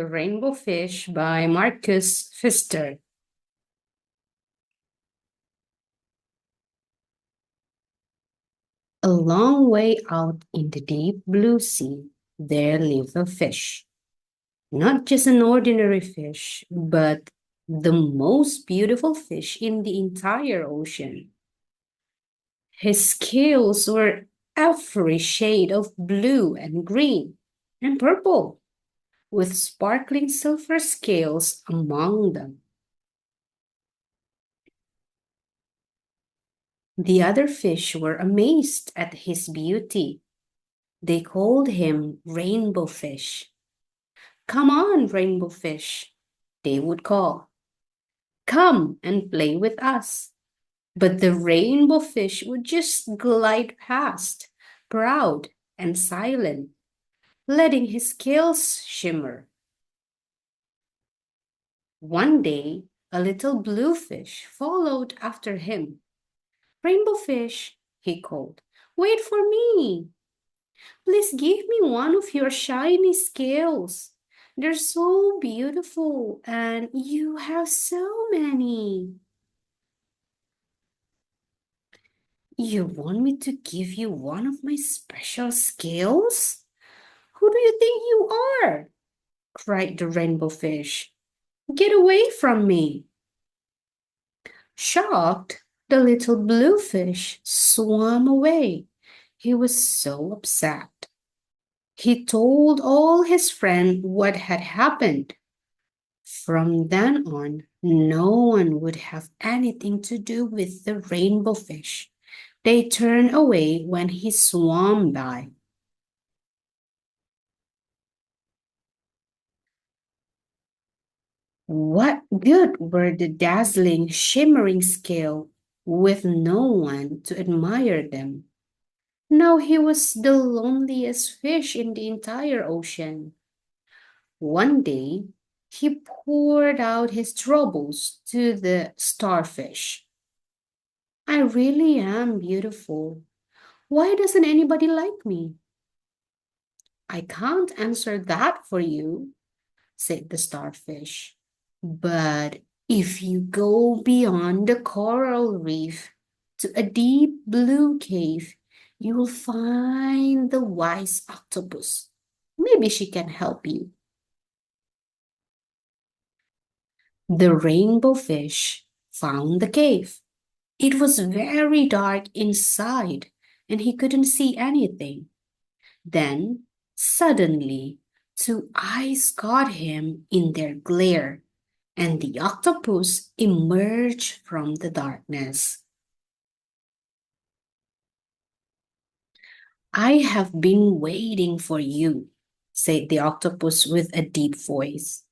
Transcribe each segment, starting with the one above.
The Rainbow Fish by Marcus Pfister. A long way out in the deep blue sea, there lived a fish. Not just an ordinary fish, but the most beautiful fish in the entire ocean. His scales were every shade of blue and green and purple, with sparkling silver scales among them. The other fish were amazed at his beauty. They called him Rainbow Fish. Come on, Rainbow Fish, they would call. Come and play with us. But the Rainbow Fish would just glide past, proud and silent, letting his scales shimmer. One day, a little blue fish followed after him. Rainbow Fish, he called, wait for me. Please give me one of your shiny scales. They're so beautiful and you have so many. You want me to give you one of my special scales? Who do you think you are? Cried the rainbow fish. Get away from me. Shocked, the little blue fish swam away. He was so upset. He told all his friends what had happened. From then on, no one would have anything to do with the rainbow fish. They turned away when he swam by. What good were the dazzling, shimmering scale with no one to admire them? Now he was the loneliest fish in the entire ocean. One day, he poured out his troubles to the starfish. I really am beautiful. Why doesn't anybody like me? I can't answer that for you, said the starfish. But if you go beyond the coral reef to a deep blue cave, you will find the wise octopus. Maybe she can help you. The rainbow fish found the cave. It was very dark inside and he couldn't see anything. Then, suddenly, two eyes caught him in their glare, and the octopus emerged from the darkness. I have been waiting for you, said the octopus with a deep voice.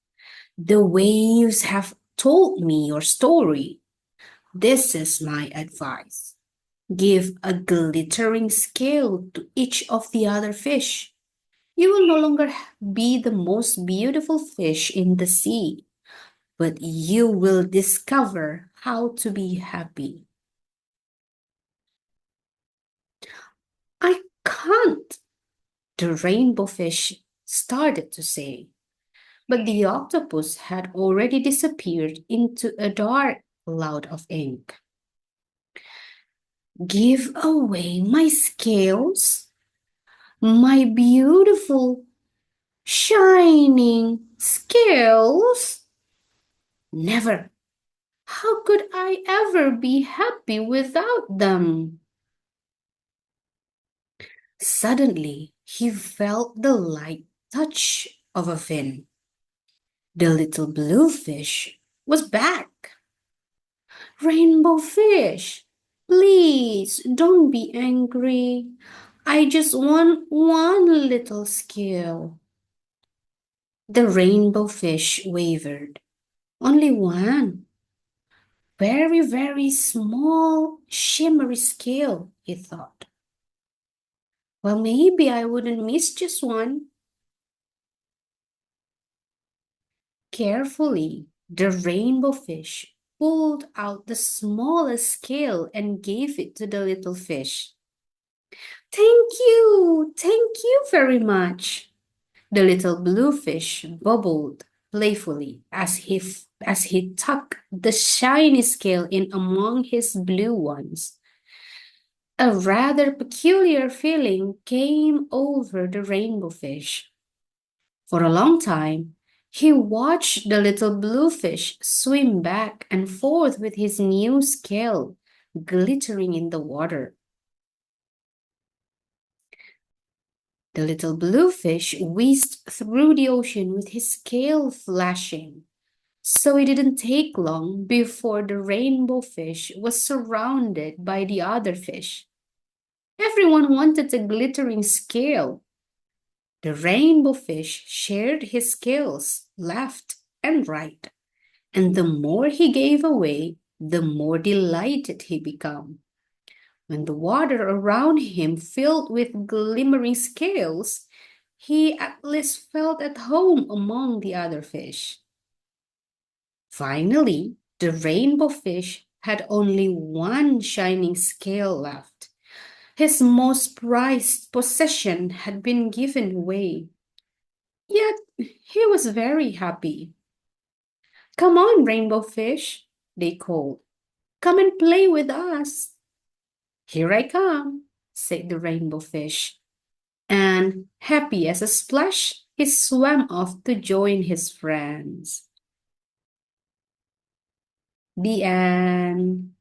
The waves have told me your story. This is my advice. Give a glittering scale to each of the other fish. You will no longer be the most beautiful fish in the sea, but you will discover how to be happy. I can't, the rainbow fish started to say, but the octopus had already disappeared into a dark cloud of ink. Give away my scales, my beautiful, shining scales? Never. How could I ever be happy without them? Suddenly, he felt the light touch of a fin. The little blue fish was back. Rainbow fish, please don't be angry. I just want one little scale. The rainbow fish wavered. Only one. Very, very small, shimmery scale, he thought. Well, maybe I wouldn't miss just one. Carefully, the rainbow fish pulled out the smallest scale and gave it to the little fish. Thank you very much, The little blue fish bubbled playfully as he tucked the shiny scale in among his blue ones. A rather peculiar feeling came over the rainbow fish. For a long time, he watched the little blue fish swim back and forth with his new scale glittering in the water. The little blue fish whizzed through the ocean with his scale flashing. So it didn't take long before the rainbow fish was surrounded by the other fish. Everyone wanted a glittering scale. The rainbow fish shared his scales left and right, and the more he gave away, the more delighted he became. When the water around him filled with glimmering scales, he at least felt at home among the other fish. Finally, the rainbow fish had only one shining scale left. His most prized possession had been given away. Yet he was very happy. Come on, rainbow fish, they called. Come and play with us. Here I come, said the rainbow fish. And, happy as a splash, he swam off to join his friends. The end.